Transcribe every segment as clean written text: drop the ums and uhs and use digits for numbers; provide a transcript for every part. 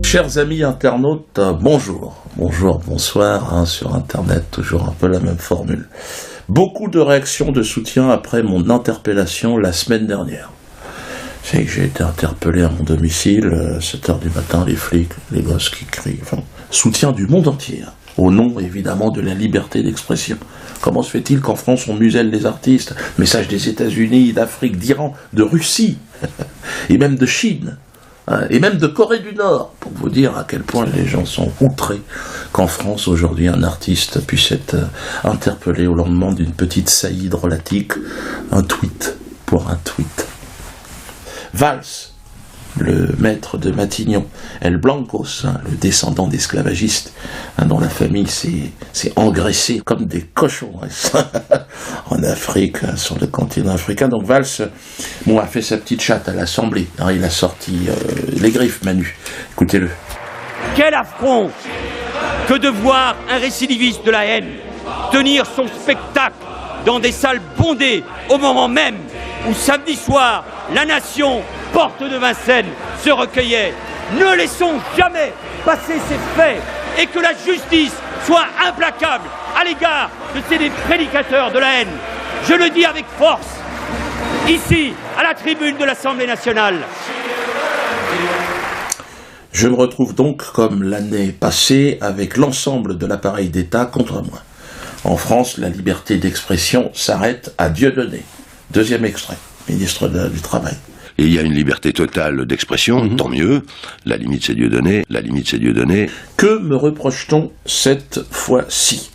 Chers amis internautes, bonjour, bonsoir, sur Internet, toujours un peu la même formule. Beaucoup de réactions de soutien après mon interpellation la semaine dernière. C'est que j'ai été interpellé à mon domicile, 7h du matin, les flics, les gosses qui crient, soutien du monde entier, au nom évidemment de la liberté d'expression. Comment se fait-il qu'en France on muselle les artistes? Message des États-Unis, d'Afrique, d'Iran, de Russie, et même de Chine. Et même de Corée du Nord, pour vous dire à quel point les gens sont outrés qu'en France, aujourd'hui, un artiste puisse être interpellé au lendemain d'une petite saillie drôlatique, un tweet pour un tweet. Valls, le maître de Matignon, El Blancos, le descendant d'esclavagistes, dont la famille s'est engraissée comme des cochons en Afrique, sur le continent africain. Donc Valls a fait sa petite chatte à l'Assemblée. Il a sorti les griffes, Manu. Écoutez-le. Quel affront que de voir un récidiviste de la haine tenir son spectacle dans des salles bondées au moment même où samedi soir, la nation, porte de Vincennes, se recueillait. Ne laissons jamais passer ces faits et que la justice soit implacable à l'égard de ces prédicateurs de la haine. Je le dis avec force, ici, à la tribune de l'Assemblée nationale. Je me retrouve donc, comme l'année passée, avec l'ensemble de l'appareil d'État contre moi. En France, la liberté d'expression s'arrête à Dieudonné. Deuxième extrait, ministre du Travail. Et il y a une liberté totale d'expression, tant mieux. La limite c'est Dieudonné, Que me reproche-t-on cette fois-ci?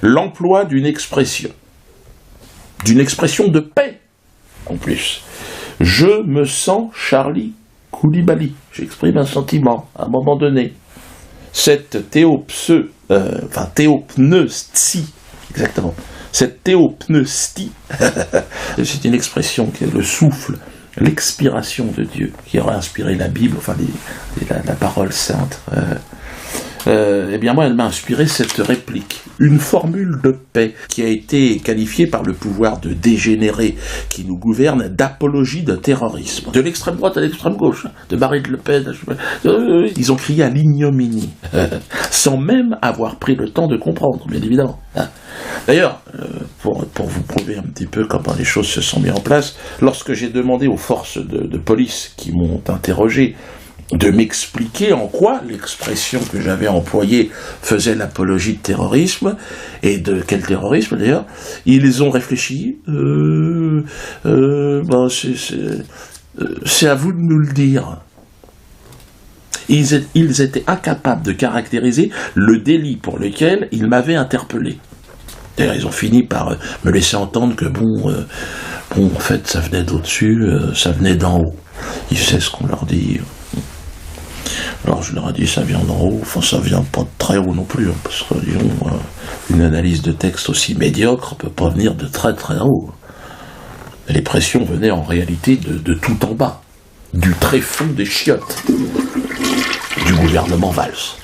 L'emploi d'une expression de paix, en plus. Je me sens Charlie Coulibaly. J'exprime un sentiment, à un moment donné. Cette théopneustie, exactement. Cette théopneustie, c'est une expression qui est le souffle, l'expiration de Dieu, qui aurait inspiré la Bible, la parole sainte. Moi, elle m'a inspiré cette réplique, une formule de paix qui a été qualifiée par le pouvoir de dégénéré qui nous gouverne d'apologie de terrorisme. De l'extrême droite à l'extrême gauche, de Marine Le Pen, ils ont crié à l'ignominie, sans même avoir pris le temps de comprendre, bien évidemment. D'ailleurs, pour vous prouver un petit peu comment les choses se sont mises en place, lorsque j'ai demandé aux forces de police qui m'ont interrogé de m'expliquer en quoi l'expression que j'avais employée faisait l'apologie de terrorisme, et de quel terrorisme d'ailleurs, ils ont réfléchi, c'est à vous de nous le dire. Ils étaient incapables de caractériser le délit pour lequel ils m'avaient interpellé. D'ailleurs, ils ont fini par me laisser entendre que en fait, ça venait d'au-dessus, ça venait d'en haut. Ils savent ce qu'on leur dit. Alors je leur ai dit, ça vient d'en haut, ça vient pas de très haut non plus, parce que, disons, une analyse de texte aussi médiocre peut pas venir de très très haut. Les pressions venaient en réalité de tout en bas, du tréfonds des chiottes, du gouvernement Valls,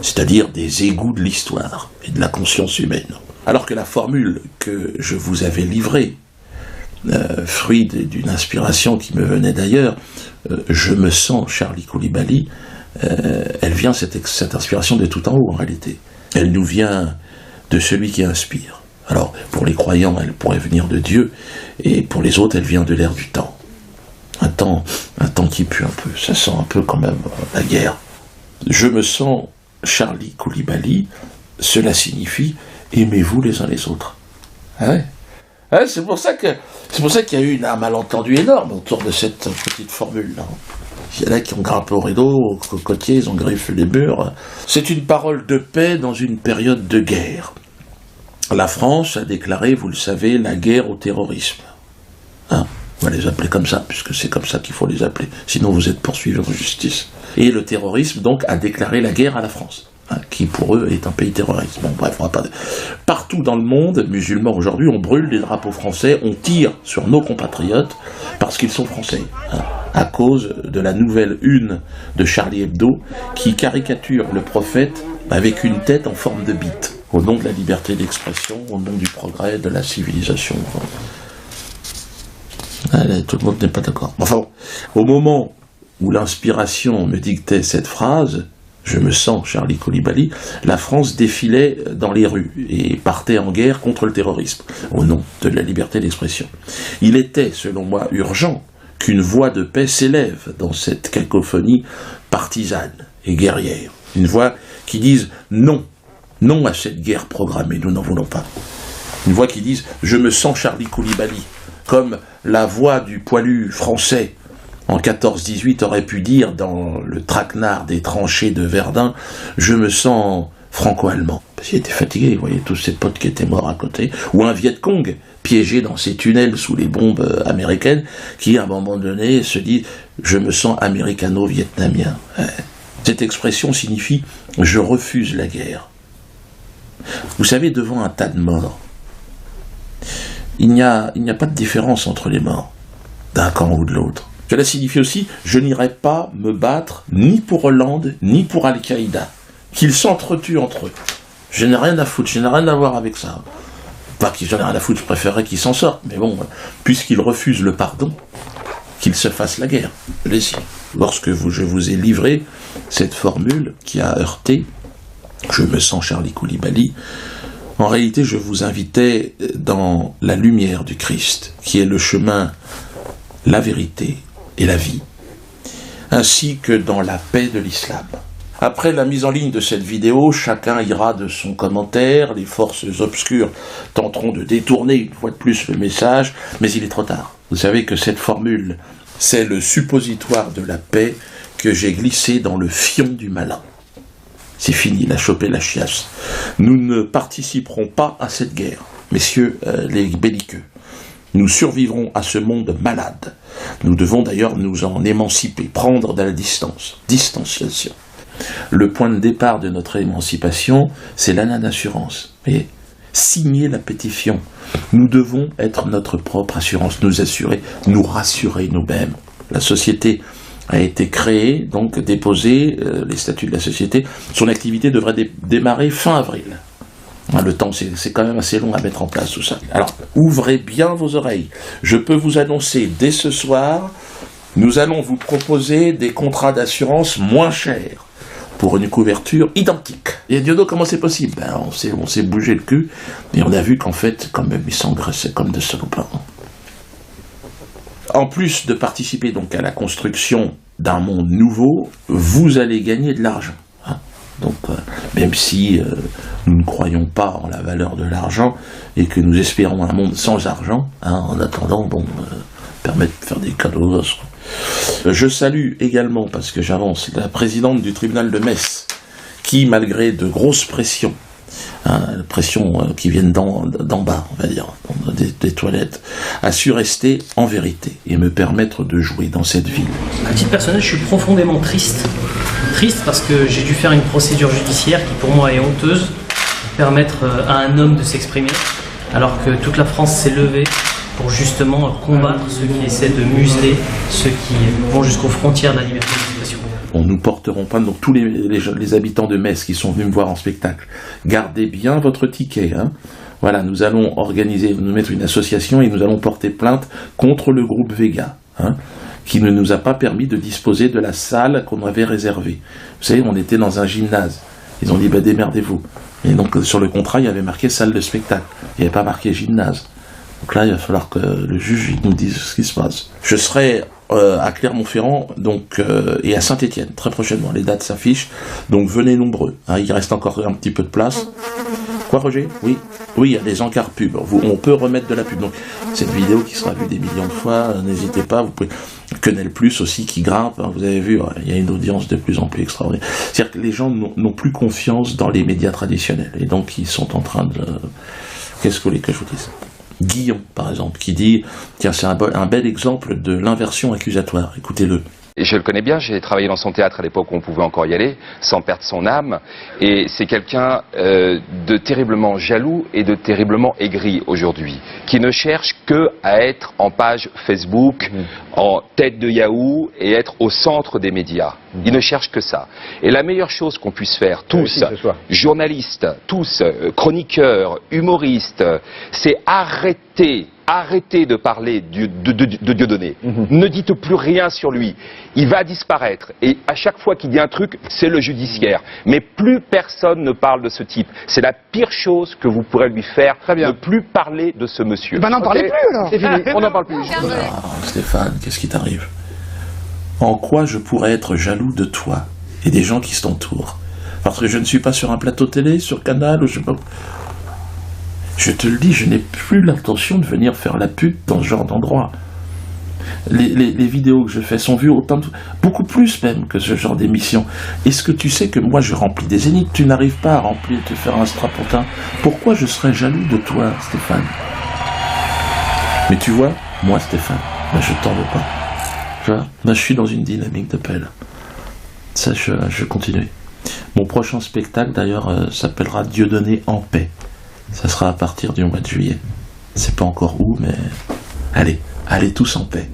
c'est-à-dire des égouts de l'histoire et de la conscience humaine. Alors que la formule que je vous avais livrée, fruit d'une inspiration qui me venait d'ailleurs, je me sens Charlie Coulibaly, elle vient, cette inspiration, de tout en haut en réalité. Elle nous vient de celui qui inspire. Alors, pour les croyants, elle pourrait venir de Dieu, et pour les autres, elle vient de l'air du temps. Un temps qui pue un peu, ça sent un peu quand même la guerre. Je me sens Charlie Coulibaly, cela signifie aimez-vous les uns les autres. Ah ouais. C'est pour ça qu'il y a eu un malentendu énorme autour de cette petite formule-là. Il y en a qui ont grimpé au rideau, au cocotier, ils ont griffé les murs. C'est une parole de paix dans une période de guerre. La France a déclaré, vous le savez, la guerre au terrorisme. On va les appeler comme ça, puisque c'est comme ça qu'il faut les appeler. Sinon vous êtes poursuivis en justice. Et le terrorisme, donc, a déclaré la guerre à la France. Qui pour eux est un pays terroriste. Bon bref, on va pas... Partout dans le monde musulman aujourd'hui, on brûle les drapeaux français, on tire sur nos compatriotes parce qu'ils sont français, à cause de la nouvelle une de Charlie Hebdo qui caricature le prophète avec une tête en forme de bite, au nom de la liberté d'expression, au nom du progrès, de la civilisation. Tout le monde n'est pas d'accord. Enfin bon, au moment où l'inspiration me dictait cette phrase, je me sens Charlie Coulibaly, la France défilait dans les rues et partait en guerre contre le terrorisme, au nom de la liberté d'expression. Il était, selon moi, urgent qu'une voix de paix s'élève dans cette cacophonie partisane et guerrière. Une voix qui dise non, non à cette guerre programmée, nous n'en voulons pas. Une voix qui dise je me sens Charlie Coulibaly, comme la voix du poilu français en 14-18 aurait pu dire dans le traquenard des tranchées de Verdun, je me sens franco-allemand. Parce qu'il était fatigué, vous voyez, tous ses potes qui étaient morts à côté, ou un Viet Cong piégé dans ses tunnels sous les bombes américaines, qui à un moment donné se dit, je me sens américano-vietnamien. Cette expression signifie, je refuse la guerre. Vous savez, devant un tas de morts, il n'y a pas de différence entre les morts, d'un camp ou de l'autre. Cela signifie aussi, je n'irai pas me battre ni pour Hollande, ni pour Al-Qaïda. Qu'ils s'entretuent entre eux. Je n'ai rien à foutre, je n'ai rien à voir avec ça. Pas que j'en ai rien à foutre, je préférerais qu'ils s'en sortent. Mais bon, puisqu'ils refusent le pardon, qu'ils se fassent la guerre. Allez-y. Lorsque je vous ai livré cette formule qui a heurté, je me sens Charlie Coulibaly, en réalité je vous invitais dans la lumière du Christ, qui est le chemin, la vérité et la vie, ainsi que dans la paix de l'islam. Après la mise en ligne de cette vidéo, chacun ira de son commentaire, les forces obscures tenteront de détourner une fois de plus le message, mais il est trop tard. Vous savez que cette formule, c'est le suppositoire de la paix que j'ai glissé dans le fion du malin. C'est fini, il a chopé la chiasse. Nous ne participerons pas à cette guerre, messieurs les belliqueux. Nous survivrons à ce monde malade. Nous devons d'ailleurs nous en émanciper, prendre de la distance. Distanciation. Le point de départ de notre émancipation, c'est l'ANA d'assurance. Et signer la pétition. Nous devons être notre propre assurance, nous assurer, nous rassurer nous-mêmes. La société a été créée, donc déposée, les statuts de la société. Son activité devrait démarrer fin avril. Le temps, c'est quand même assez long à mettre en place tout ça. Alors, ouvrez bien vos oreilles. Je peux vous annoncer dès ce soir, nous allons vous proposer des contrats d'assurance moins chers pour une couverture identique. Et Diodo, comment c'est possible? On s'est bougé le cul, et on a vu qu'en fait, quand même, ils s'engraissaient comme des salopards. En plus de participer donc à la construction d'un monde nouveau, vous allez gagner de l'argent. Donc, même si nous ne croyons pas en la valeur de l'argent et que nous espérons un monde sans argent, en attendant, permettre de faire des cadeaux aux gosses. Je salue également, parce que j'avance, la présidente du tribunal de Metz, qui, malgré de grosses pressions, pressions qui viennent d'en bas, on va dire, des toilettes, a su rester en vérité et me permettre de jouer dans cette ville. À titre personnel, je suis profondément triste. Triste parce que j'ai dû faire une procédure judiciaire qui pour moi est honteuse, permettre à un homme de s'exprimer, alors que toute la France s'est levée pour justement combattre ceux qui essaient de museler, ceux qui vont jusqu'aux frontières de la liberté d'expression. On nous porterons pas, donc tous les habitants de Metz qui sont venus me voir en spectacle, gardez bien votre ticket. Voilà, nous allons nous mettre une association et nous allons porter plainte contre le groupe Vega, qui ne nous a pas permis de disposer de la salle qu'on avait réservée. Vous savez, on était dans un gymnase. Ils ont dit, démerdez-vous. Et donc, sur le contrat, il y avait marqué salle de spectacle. Il n'y avait pas marqué gymnase. Donc là, il va falloir que le juge nous dise ce qui se passe. Je serai à Clermont-Ferrand et à Saint-Étienne, très prochainement. Les dates s'affichent, donc venez nombreux. Il reste encore un petit peu de place. Quoi, Roger? Oui, il y a des encarts pubs. On peut remettre de la pub. Donc, cette vidéo qui sera vue des millions de fois, n'hésitez pas. Vous pouvez. Canal Plus aussi qui grimpe. Vous avez vu, il y a une audience de plus en plus extraordinaire. C'est-à-dire que les gens n'ont plus confiance dans les médias traditionnels. Et donc, ils sont en train de. Qu'est-ce que vous voulez que je vous dise? Guillon, par exemple, qui dit, tiens, c'est un bel exemple de l'inversion accusatoire. Écoutez-le. Et je le connais bien, j'ai travaillé dans son théâtre à l'époque où on pouvait encore y aller, sans perdre son âme. Et c'est quelqu'un de terriblement jaloux et de terriblement aigri aujourd'hui, qui ne cherche que à être en page Facebook, en tête de Yahoo et être au centre des médias. Il ne cherche que ça. Et la meilleure chose qu'on puisse faire, tous, journalistes, tous, chroniqueurs, humoristes, c'est arrêter arrêtez de parler de Dieudonné. Ne dites plus rien sur lui. Il va disparaître. Et à chaque fois qu'il dit un truc, c'est le judiciaire. Mais plus personne ne parle de ce type. C'est la pire chose que vous pourrez lui faire. Très bien. Ne plus parler de ce monsieur. Ben n'en parlez plus alors. C'est fini, on n'en parle plus. Ah, Stéphane, qu'est-ce qui t'arrive? En quoi je pourrais être jaloux de toi et des gens qui t'entourent? Parce que je ne suis pas sur un plateau télé, sur Canal, ou je sais pas. Je te le dis, je n'ai plus l'intention de venir faire la pute dans ce genre d'endroit. Les vidéos que je fais sont vues beaucoup plus même que ce genre d'émission. Est-ce que tu sais que moi je remplis des zéniths, tu n'arrives pas à remplir, te faire un strapontin? Pourquoi je serais jaloux de toi, Stéphane? Mais tu vois, moi Stéphane, ben, je t'en veux pas. Tu vois, ben, je suis dans une dynamique de pelle. Ça, je continue. Mon prochain spectacle d'ailleurs s'appellera Dieudonné en paix. Ça sera à partir du mois de juillet. C'est pas encore où, mais allez tous en paix.